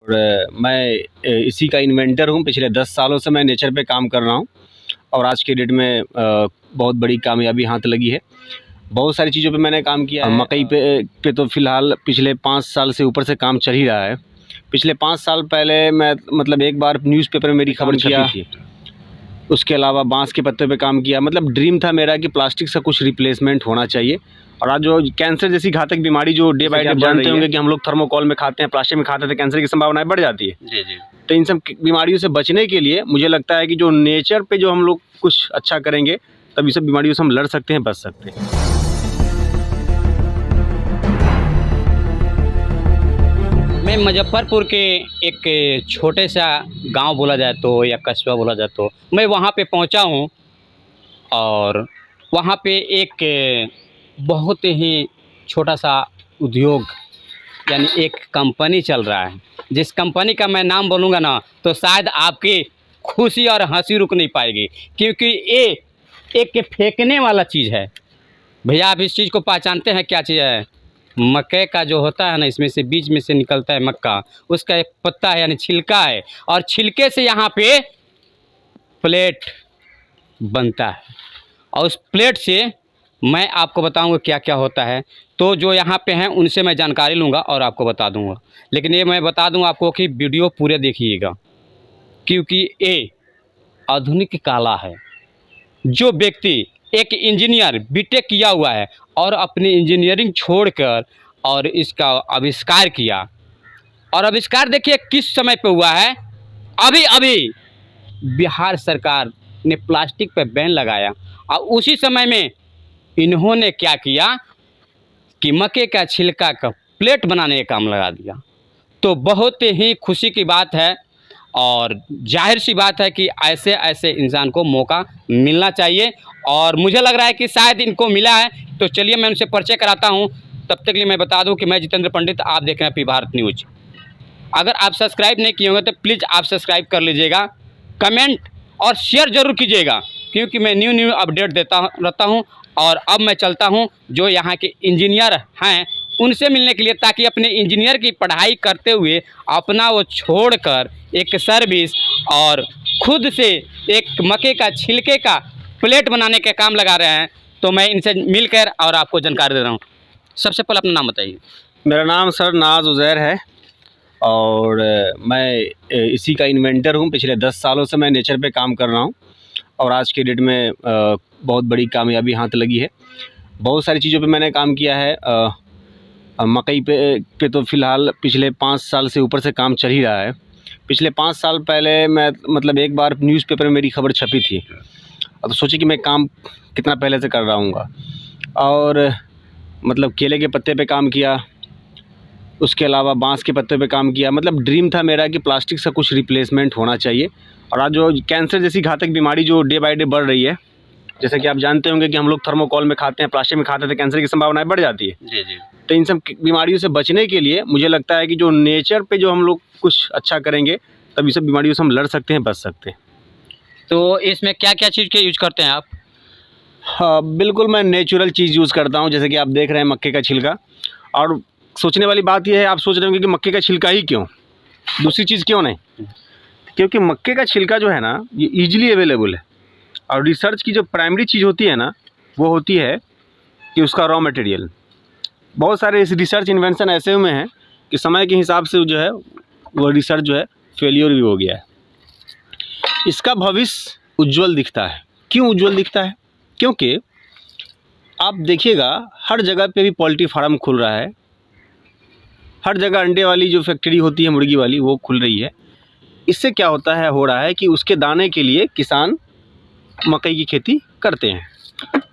और मैं इसी का इन्वेंटर हूँ। पिछले 10 सालों से मैं नेचर पे काम कर रहा हूँ और आज के डेट में बहुत बड़ी कामयाबी हाथ लगी है। बहुत सारी चीज़ों पे मैंने काम किया है। मकई पे तो फ़िलहाल पिछले 5 साल से ऊपर से काम चल ही रहा है। पिछले 5 साल पहले मैं मतलब एक बार न्यूज़पेपर में मेरी खबर छपी थी। उसके अलावा बांस के पत्ते पे काम किया। मतलब ड्रीम था मेरा कि प्लास्टिक से कुछ रिप्लेसमेंट होना चाहिए। और आज जो कैंसर जैसी घातक बीमारी जो डे बाय डे जानते होंगे कि हम लोग थर्मोकोल में खाते हैं, प्लास्टिक में खाते हैं, तो कैंसर की संभावनाएं बढ़ जाती है। जी जी। तो इन सब बीमारियों से बचने के लिए मुझे लगता है कि जो नेचर पे जो हम लोग कुछ अच्छा करेंगे तब इस सब बीमारियों से हम लड़ सकते हैं, बच सकते हैं। मैं मुजफ्फरपुर के एक छोटे सा गांव बोला जाए तो या कस्बा बोला जाए तो मैं वहां पे पहुंचा हूं और वहां पे एक बहुत ही छोटा सा उद्योग यानी एक कंपनी चल रहा है, जिस कंपनी का मैं नाम बोलूँगा ना तो शायद आपकी खुशी और हंसी रुक नहीं पाएगी, क्योंकि ये एक फेंकने वाला चीज़ है। भैया आप इस चीज़ को पहचानते हैं क्या चीज़ है? मक्के का जो होता है ना, इसमें से बीज में से निकलता है मक्का, उसका एक पत्ता है यानी छिलका है, और छिलके से यहाँ पे प्लेट बनता है। और उस प्लेट से मैं आपको बताऊंगा क्या क्या होता है। तो जो यहाँ पे हैं उनसे मैं जानकारी लूँगा और आपको बता दूंगा। लेकिन ये मैं बता दूं आपको कि वीडियो पूरे देखिएगा, क्योंकि ये आधुनिक कला है। जो व्यक्ति एक इंजीनियर बीटेक किया हुआ है और अपनी इंजीनियरिंग छोड़कर और इसका आविष्कार किया, और आविष्कार देखिए किस समय पे हुआ है। अभी अभी बिहार सरकार ने प्लास्टिक पे बैन लगाया और उसी समय में इन्होंने क्या किया कि मक्के का छिलका का प्लेट बनाने का काम लगा दिया। तो बहुत ही खुशी की बात है और जाहिर सी बात है कि ऐसे ऐसे इंसान को मौका मिलना चाहिए, और मुझे लग रहा है कि शायद इनको मिला है। तो चलिए मैं उनसे परिचय कराता हूं। तब तक के लिए मैं बता दूं कि मैं जितेंद्र पंडित, आप देख रहे हैं पी भारत न्यूज। अगर आप सब्सक्राइब नहीं किए होंगे तो प्लीज़ आप सब्सक्राइब कर लीजिएगा, कमेंट और शेयर ज़रूर कीजिएगा, क्योंकि मैं न्यू अपडेट देता रहता हूँ। और अब मैं चलता हूँ जो यहाँ के इंजीनियर हैं उनसे मिलने के लिए, ताकि अपने इंजीनियर की पढ़ाई करते हुए अपना वो छोड़कर एक सर्विस और खुद से एक मक्के का छिलके का प्लेट बनाने के काम लगा रहे हैं। तो मैं इनसे मिलकर और आपको जानकारी दे रहा हूँ। सबसे पहले अपना नाम बताइए। मेरा नाम सर नाज उज़ैर है और मैं इसी का इन्वेंटर हूँ। पिछले 10 सालों से मैं नेचर पे काम कर रहा हूँ और आज के डेट में बहुत बड़ी कामयाबी हाथ लगी है। बहुत सारी चीज़ों पे मैंने काम किया है। मकई पे तो फ़िलहाल पिछले 5 साल से ऊपर से काम चल ही रहा है। पिछले 5 साल पहले मैं मतलब एक बार न्यूज़पेपर में मेरी खबर छपी थी। अब तो सोचिए कि मैं काम कितना पहले से कर रहा हूँ। और मतलब केले के पत्ते पे काम किया, उसके अलावा बांस के पत्ते पे काम किया। मतलब ड्रीम था मेरा कि प्लास्टिक से कुछ रिप्लेसमेंट होना चाहिए। और आज जो कैंसर जैसी घातक बीमारी जो डे बाय डे बढ़ रही है, जैसे कि आप जानते होंगे कि हम लोग थर्मोकोल में खाते हैं, प्लास्टिक में खाते हैं, तो कैंसर की संभावनाएं बढ़ जाती है। जी जी। तो इन सब बीमारियों से बचने के लिए मुझे लगता है कि जो नेचर पे जो हम लोग कुछ अच्छा करेंगे तब इस सब बीमारियों से हम लड़ सकते हैं, बच सकते हैं। तो इसमें क्या क्या चीज़ के यूज करते हैं आप? हाँ बिल्कुल, मैं नेचुरल चीज़ यूज़ करता हूँ। जैसे कि आप देख रहे हैं मक्के का छिलका। और सोचने वाली बात यह है, आप सोच रहे होंगे कि मक्के का छिलका ही क्यों, दूसरी चीज़ क्यों नहीं? क्योंकि मक्के का छिलका जो है ना, ये ईजिली अवेलेबल है। और रिसर्च की जो प्राइमरी चीज़ होती है ना, वो होती है कि उसका रॉ मटेरियल। बहुत सारे इस रिसर्च इन्वेंशन ऐसे हुए हैं कि समय के हिसाब से जो है वो रिसर्च जो है फेलियर भी हो गया है। इसका भविष्य उज्जवल दिखता है। क्यों उज्जवल दिखता है? क्योंकि आप देखिएगा हर जगह पे भी पोल्ट्री फार्म खुल रहा है, हर जगह अंडे वाली जो फैक्ट्री होती है मुर्गी वाली वो खुल रही है। इससे क्या होता है, हो रहा है कि उसके दाने के लिए किसान मकई की खेती करते हैं।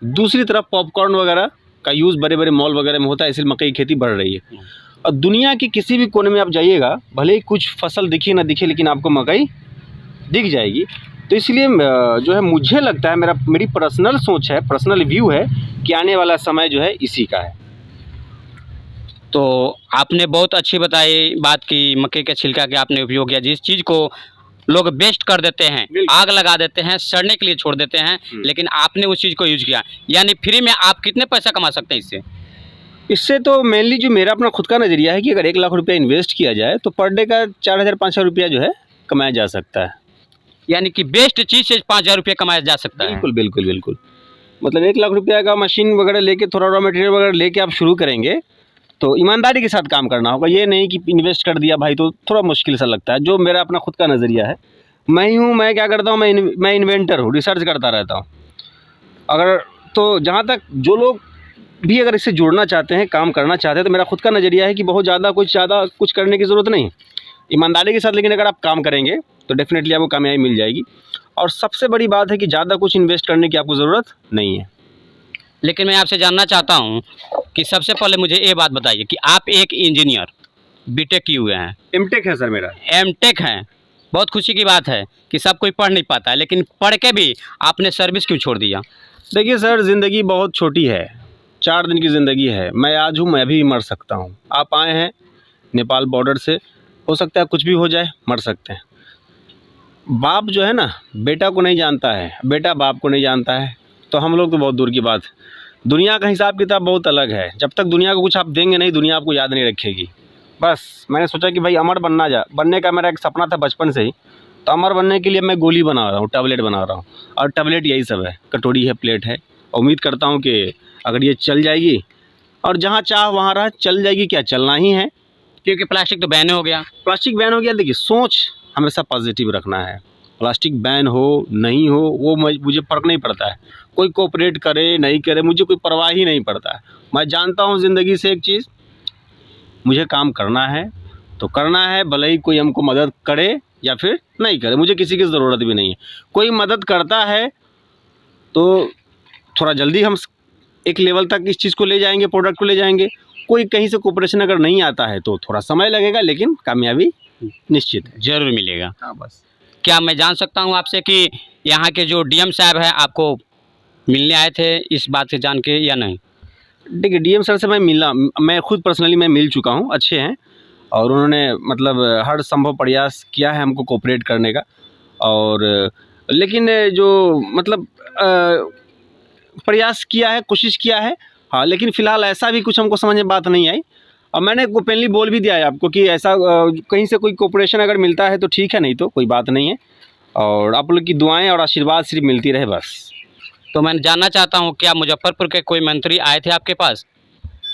दूसरी तरफ पॉपकॉर्न वगैरह का यूज़ बड़े बड़े मॉल वगैरह में होता है, इसलिए मकई की खेती बढ़ रही है। और दुनिया के किसी भी कोने में आप जाइएगा, भले ही कुछ फसल दिखे ना दिखे, लेकिन आपको मकई दिख जाएगी। तो इसलिए जो है मुझे लगता है, मेरी पर्सनल सोच है, पर्सनल व्यू है कि आने वाला समय जो है इसी का है। तो आपने बहुत अच्छी बताई बात की, मक्के के छिलका के आपने उपयोग किया, जिस चीज़ को लोग वेस्ट कर देते हैं, आग लगा देते हैं, सड़ने के लिए छोड़ देते हैं, लेकिन आपने उस चीज़ को यूज किया। यानी फ्री में आप कितने पैसा कमा सकते हैं इससे? इससे तो मेनली जो मेरा अपना खुद का नज़रिया है कि अगर 1 लाख रुपया इन्वेस्ट किया जाए तो पर डे का 4,000-5,000 रुपया जो है कमाया जा सकता है। यानी कि बेस्ट चीज़ से 5,000 रुपये कमाया जा सकता है। बिल्कुल, बिल्कुल, बिल्कुल। मतलब 1 लाख रुपया का मशीन वगैरह लेके, थोड़ा रॉ मटेरियल वगैरह लेके आप शुरू करेंगे, तो ईमानदारी के साथ काम करना होगा। ये नहीं कि इन्वेस्ट कर दिया भाई, तो थोड़ा मुश्किल सा लगता है। जो मेरा अपना खुद का नज़रिया है, मैं क्या करता हूँ, मैं इन्वेंटर हूँ, रिसर्च करता रहता हूँ। अगर तो जहाँ तक जो लोग भी अगर इससे जुड़ना चाहते हैं, काम करना चाहते हैं, तो मेरा खुद का नज़रिया है कि बहुत ज़्यादा कुछ करने की ज़रूरत नहीं, ईमानदारी के साथ लेकिन अगर आप काम करेंगे तो डेफ़िनेटली आपको कामयाबी मिल जाएगी। और सबसे बड़ी बात है कि ज़्यादा कुछ इन्वेस्ट करने की आपको ज़रूरत नहीं है। लेकिन मैं आपसे जानना चाहता हूँ कि सबसे पहले मुझे ये बात बताइए कि आप एक इंजीनियर बीटेक किए हुए हैं, एमटेक है सर मेरा। एमटेक हैं। बहुत खुशी की बात है कि सब कोई पढ़ नहीं पाता है, लेकिन पढ़ के भी आपने सर्विस क्यों छोड़ दिया? देखिए सर, ज़िंदगी बहुत छोटी है, 4 दिन की ज़िंदगी है। मैं आज हूँ, मैं भी मर सकता हूँ। आप आए हैं नेपाल बॉर्डर से, हो सकता है कुछ भी हो जाए, मर सकते हैं। बाप जो है ना, बेटा को नहीं जानता है, बेटा बाप को नहीं जानता है, तो हम लोग तो बहुत दूर की बात। दुनिया का हिसाब किताब बहुत अलग है। जब तक दुनिया को कुछ आप देंगे नहीं, दुनिया आपको याद नहीं रखेगी। बस मैंने सोचा कि भाई अमर बनने का मेरा एक सपना था बचपन से ही। तो अमर बनने के लिए मैं गोली बना रहा हूँ, टैबलेट बना रहा हूँ, और टैबलेट यही सब है, कटोरी है, प्लेट है। उम्मीद करता हूँ कि अगर ये चल जाएगी, और जहाँ चाह वहाँ रहा, चल जाएगी, क्या चलना ही है, क्योंकि प्लास्टिक तो बैन हो गया। प्लास्टिक बैन हो गया। देखिए, सोच हमेशा पॉजिटिव रखना है। प्लास्टिक बैन हो नहीं हो वो मुझे फ़र्क नहीं पड़ता है। कोई कोऑपरेट करे नहीं करे, मुझे कोई परवाह ही नहीं पड़ता है। मैं जानता हूँ ज़िंदगी से एक चीज़, मुझे काम करना है तो करना है, भले ही कोई हमको मदद करे या फिर नहीं करे, मुझे किसी की ज़रूरत भी नहीं है। कोई मदद करता है तो थोड़ा जल्दी हम एक लेवल तक इस चीज़ को ले जाएंगे, प्रोडक्ट को ले जाएंगे। कोई कहीं से कोऑपरेशन अगर नहीं आता है तो थोड़ा समय लगेगा, लेकिन कामयाबी निश्चित है। जरूर मिलेगा। हाँ बस। क्या मैं जान सकता हूँ आपसे कि यहाँ के जो डीएम साहब हैं आपको मिलने आए थे इस बात से जान के या नहीं? देखिए, डीएम सर से मैं खुद पर्सनली मैं मिल चुका हूँ, अच्छे हैं, और उन्होंने मतलब हर संभव प्रयास किया है हमको कोऑपरेट करने का। और लेकिन जो मतलब प्रयास किया है, कोशिश किया है, हाँ, लेकिन फ़िलहाल ऐसा भी कुछ हमको समझ में बात नहीं आई। और मैंने ओपनली बोल भी दिया है आपको कि ऐसा कहीं से कोई कोऑपरेशन अगर मिलता है तो ठीक है, नहीं तो कोई बात नहीं है। और आप लोग की दुआएं और आशीर्वाद सिर्फ मिलती रहे बस। तो मैं जानना चाहता हूँ, क्या मुजफ्फरपुर के कोई मंत्री आए थे आपके पास?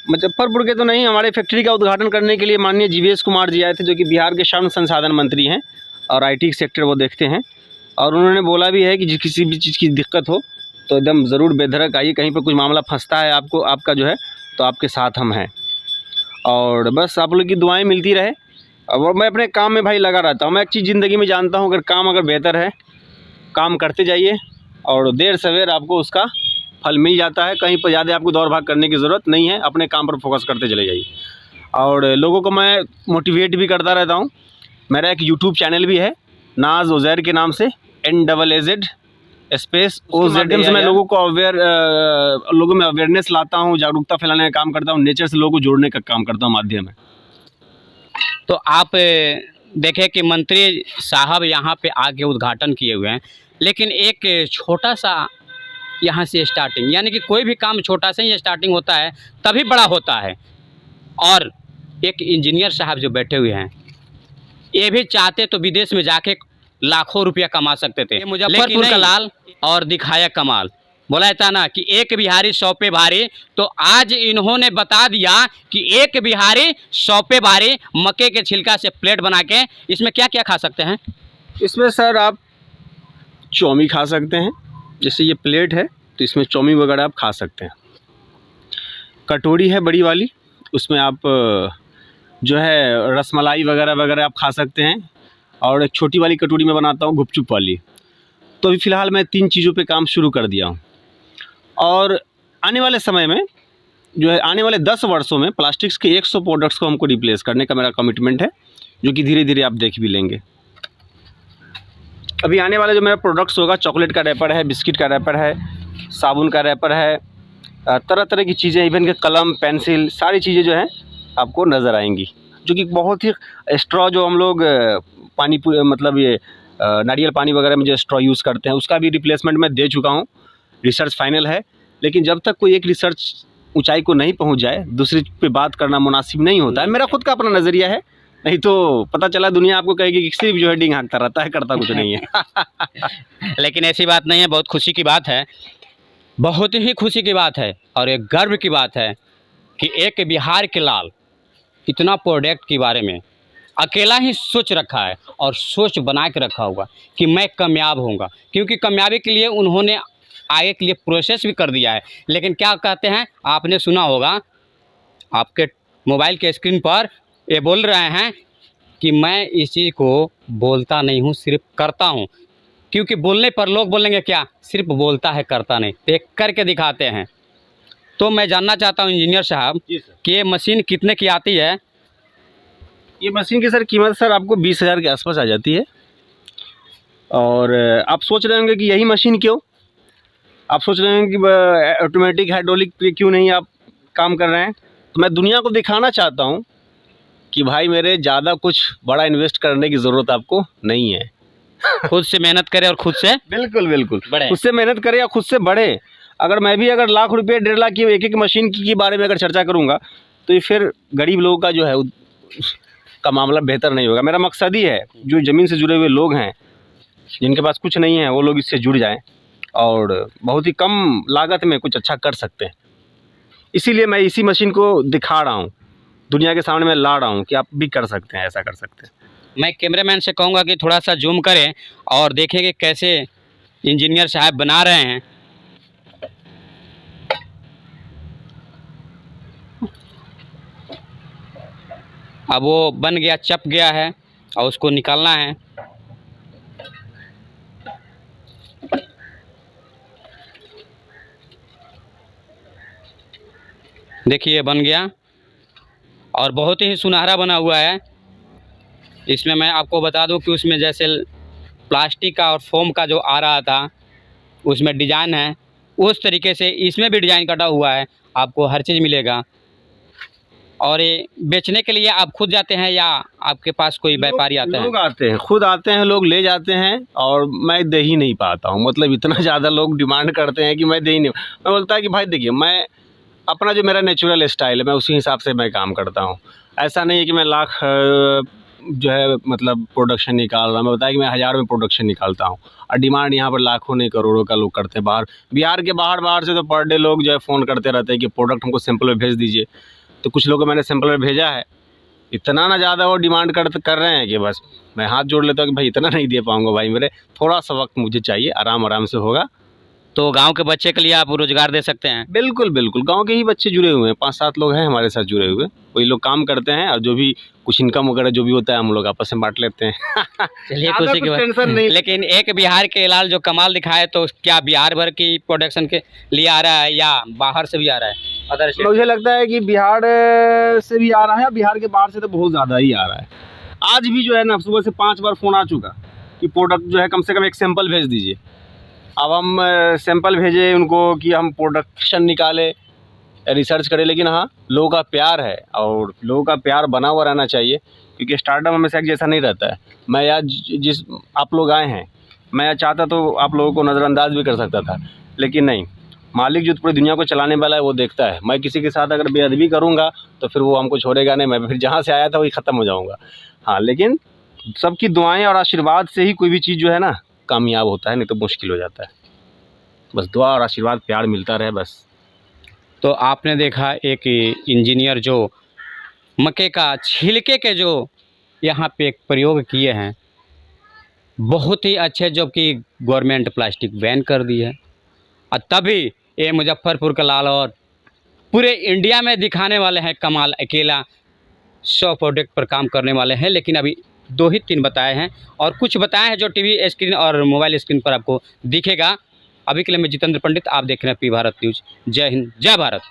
मुजफ्फरपुर के तो नहीं, हमारे फैक्ट्री का उद्घाटन करने के लिए माननीय जीवेश कुमार जी आए थे, जो कि बिहार के श्रम संसाधन मंत्री हैं और आईटी सेक्टर वो देखते हैं। और उन्होंने बोला भी है कि किसी भी चीज़ की दिक्कत हो तो एकदम ज़रूर बेधड़क आइए, कहीं पर कुछ मामला फंसता है आपका जो है, तो आपके साथ हम हैं। और बस आप लोग की दुआएं मिलती रहे। और मैं अपने काम में भाई लगा रहता हूँ। मैं एक चीज़ ज़िंदगी में जानता हूँ, अगर बेहतर है, काम करते जाइए और देर सवेर आपको उसका फल मिल जाता है। कहीं पर ज़्यादा आपको दौड़ भाग करने की ज़रूरत नहीं है, अपने काम पर फोकस करते चले जाइए। और लोगों को मैं मोटिवेट भी करता रहता हूँ। मेरा एक यूट्यूब चैनल भी है, नाज उज़ैर के नाम से, NAAZ स्पेस OZ से मैं लोगों में अवेयरनेस लाता हूँ, जागरूकता फैलाने का काम करता हूँ, नेचर से लोगों को जोड़ने का काम करता हूँ माध्यम है। तो आप देखें कि मंत्री साहब यहाँ पे आके उद्घाटन किए हुए हैं, लेकिन एक छोटा सा यहाँ से स्टार्टिंग, यानी कि कोई भी काम छोटा से ही स्टार्टिंग होता है तभी बड़ा होता है। और एक इंजीनियर साहब जो बैठे हुए हैं, ये भी चाहते तो विदेश में जाके लाखों रुपया कमा सकते थे। मुजफ्फरपुर का लाल और दिखाया कमाल। बोला जाता ना कि एक बिहारी 100 पे भारी, तो आज इन्होंने बता दिया कि एक बिहारी 100 पे भारी मक्के के छिलका से प्लेट बना के इसमें क्या क्या खा सकते हैं? इसमें सर आप चौमी खा सकते हैं, जैसे ये प्लेट है तो इसमें चौमी वगैरह आप खा सकते हैं। कटोरी है बड़ी वाली, उसमें आप जो है रसमलाई वगैरह आप खा सकते हैं। और एक छोटी वाली कटोरी में बनाता हूँ गुपचुप वाली। तो अभी फ़िलहाल मैं 3 चीज़ों पे काम शुरू कर दिया हूँ। और आने वाले समय में जो है, आने वाले 10 वर्षों में प्लास्टिक्स के 100 प्रोडक्ट्स को हमको रिप्लेस करने का मेरा कमिटमेंट है, जो कि धीरे धीरे आप देख भी लेंगे। अभी आने वाला जो मेरा प्रोडक्ट्स होगा, चॉकलेट का रैपर है, बिस्किट का रैपर है, साबुन का रैपर है, तरह तरह की चीज़ें, इवन के कलम, पेंसिल, सारी चीज़ें जो हैं आपको नज़र आएंगी। जो कि बहुत ही स्ट्रॉ, जो हम लोग पानी मतलब ये नारियल पानी वगैरह में जो स्ट्रॉ यूज़ करते हैं, उसका भी रिप्लेसमेंट मैं दे चुका हूँ। रिसर्च फाइनल है, लेकिन जब तक कोई एक रिसर्च ऊंचाई को नहीं पहुंच जाए, दूसरे पे बात करना मुनासिब नहीं होता है। मेरा खुद का अपना नज़रिया है, नहीं तो पता चला दुनिया आपको कहेगी कि सिर्फ जो है डींग हाँकता रहता है, करता कुछ नहीं है। लेकिन ऐसी बात नहीं है, बहुत खुशी की बात है, बहुत ही खुशी की बात है और एक गर्व की बात है कि एक बिहार के लाल इतना प्रोडक्ट के बारे में अकेला ही सोच रखा है और सोच बना के रखा होगा कि मैं कामयाब होऊंगा, क्योंकि कामयाबी के लिए उन्होंने आगे के लिए प्रोसेस भी कर दिया है। लेकिन क्या कहते हैं, आपने सुना होगा आपके मोबाइल के स्क्रीन पर ये बोल रहे हैं कि मैं इस चीज़ को बोलता नहीं हूँ, सिर्फ करता हूँ। क्योंकि बोलने पर लोग बोलेंगे क्या, सिर्फ बोलता है करता नहीं, तो एक करके दिखाते हैं। तो मैं जानना चाहता हूँ इंजीनियर साहब कि ये मशीन कितने की आती है? ये मशीन की सर कीमत सर आपको 20,000 के आसपास आ जाती है। और आप सोच रहे होंगे कि यही मशीन क्यों, आप सोच रहे होंगे कि ऑटोमेटिक हाइड्रोलिक पे क्यों नहीं आप काम कर रहे हैं। तो मैं दुनिया को दिखाना चाहता हूँ कि भाई मेरे ज़्यादा कुछ बड़ा इन्वेस्ट करने की ज़रूरत आपको नहीं है। खुद से मेहनत करे और खुद से बिल्कुल बिल्कुल बढ़े। खुद से मेहनत करे या खुद से बढ़े। अगर मैं भी अगर लाख रुपये 1.5 लाख की एक एक मशीन की बारे में अगर चर्चा करूँगा तो ये फिर गरीब लोगों का जो है का मामला बेहतर नहीं होगा। मेरा मकसद ही है जो ज़मीन से जुड़े हुए लोग हैं, जिनके पास कुछ नहीं है, वो लोग इससे जुड़ जाएं और बहुत ही कम लागत में कुछ अच्छा कर सकते हैं। इसीलिए मैं इसी मशीन को दिखा रहा हूँ, दुनिया के सामने मैं ला रहा हूँ कि आप भी कर सकते हैं, ऐसा कर सकते हैं। मैं कैमरामैन से कहूँगा कि थोड़ा सा जूम करें और देखें कि कैसे इंजीनियर साहब बना रहे हैं। अब वो बन गया, चप गया है और उसको निकालना है। देखिए बन गया और बहुत ही सुनहरा बना हुआ है। इसमें मैं आपको बता दूं कि उसमें जैसे प्लास्टिक का और फोम का जो आ रहा था उसमें डिज़ाइन है, उस तरीके से इसमें भी डिज़ाइन कटा हुआ है। आपको हर चीज़ मिलेगा। और ये बेचने के लिए आप खुद जाते हैं या आपके पास कोई व्यापारी आता है? लोग आते हैं, खुद आते हैं, लोग ले जाते हैं और मैं दे ही नहीं पाता हूँ। मतलब इतना ज़्यादा लोग डिमांड करते हैं कि मैं दे ही नहीं। मैं बोलता है कि भाई देखिए, मैं अपना जो मेरा नेचुरल स्टाइल है मैं उसी हिसाब से मैं काम करता हूँ। ऐसा नहीं है कि मैं लाख जो है मतलब प्रोडक्शन निकाल रहा हूँ। मैं बताया कि मैं 1000 में प्रोडक्शन निकालता हूँ और डिमांड यहाँ पर लाखों नहीं करोड़ों का लोग करते हैं। बाहर बिहार के बाहर से तो पर डे लोग जो है फ़ोन करते रहते हैं कि प्रोडक्ट हमको सैंपल में भेज दीजिए। तो कुछ लोगों को मैंने सैंपल में भेजा है, इतना ना ज़्यादा वो डिमांड कर रहे हैं कि बस मैं हाथ जोड़ लेता हूँ कि भाई इतना नहीं दे पाऊँगा भाई, मेरे थोड़ा सा वक्त मुझे चाहिए, आराम से होगा। तो गांव के बच्चे के लिए आप रोजगार दे सकते हैं? बिल्कुल बिल्कुल, गांव के ही बच्चे जुड़े हुए हैं, 5-7 लोग हैं हमारे साथ जुड़े हुए। वही लोग काम करते हैं और जो भी कुछ इनकम वगैरह जो भी होता है हम लोग आपस में बांट लेते हैं। चलिए खुशी की बात। टेंशन नहीं। लेकिन एक बिहार के लाल जो कमाल दिखाए, तो क्या बिहार भर की प्रोडक्शन के लिए आ रहा है या बाहर से भी आ रहा है? Other state? मुझे लगता है कि बिहार से भी आ रहा है, बिहार के बाहर से तो बहुत ज़्यादा ही आ रहा है। आज भी जो है ना सुबह से 5 बार फ़ोन आ चुका कि प्रोडक्ट जो है कम से कम एक सैंपल भेज दीजिए। अब हम सैंपल भेजे उनको कि हम प्रोडक्शन निकाले, रिसर्च करें, लेकिन हाँ लोगों का प्यार है और लोगों का प्यार बना हुआ रहना चाहिए, क्योंकि स्टार्टअप हमेशा एक जैसा नहीं रहता है। मैं या जिस आप लोग आए हैं, मैं चाहता तो आप लोगों को नज़रअंदाज भी कर सकता था, लेकिन नहीं, मालिक जो पूरी दुनिया को चलाने वाला है वो देखता है। मैं किसी के साथ अगर बेअदबी करूँगा तो फिर वो हमको छोड़ेगा नहीं, मैं फिर जहाँ से आया था वही ख़त्म हो जाऊँगा। हाँ, लेकिन सबकी दुआएं और आशीर्वाद से ही कोई भी चीज़ जो है ना कामयाब होता है, नहीं तो मुश्किल हो जाता है। बस दुआ और आशीर्वाद प्यार मिलता रहे बस। तो आपने देखा एक इंजीनियर जो मक्के का छिलके के जो यहाँ पे एक प्रयोग किए हैं, बहुत ही अच्छे, जो कि गवर्नमेंट प्लास्टिक बैन कर दी है। और तभी ये मुजफ्फरपुर का लाल और पूरे इंडिया में दिखाने वाले हैं कमाल। अकेला 100 प्रोडक्ट पर काम करने वाले हैं, लेकिन अभी 2 ही 3 बताए हैं और कुछ बताए हैं जो टीवी स्क्रीन और मोबाइल स्क्रीन पर आपको दिखेगा। अभी के लिए मैं जितेंद्र पंडित, आप देख रहे हैं पी भारत न्यूज़। जय हिंद, जय भारत।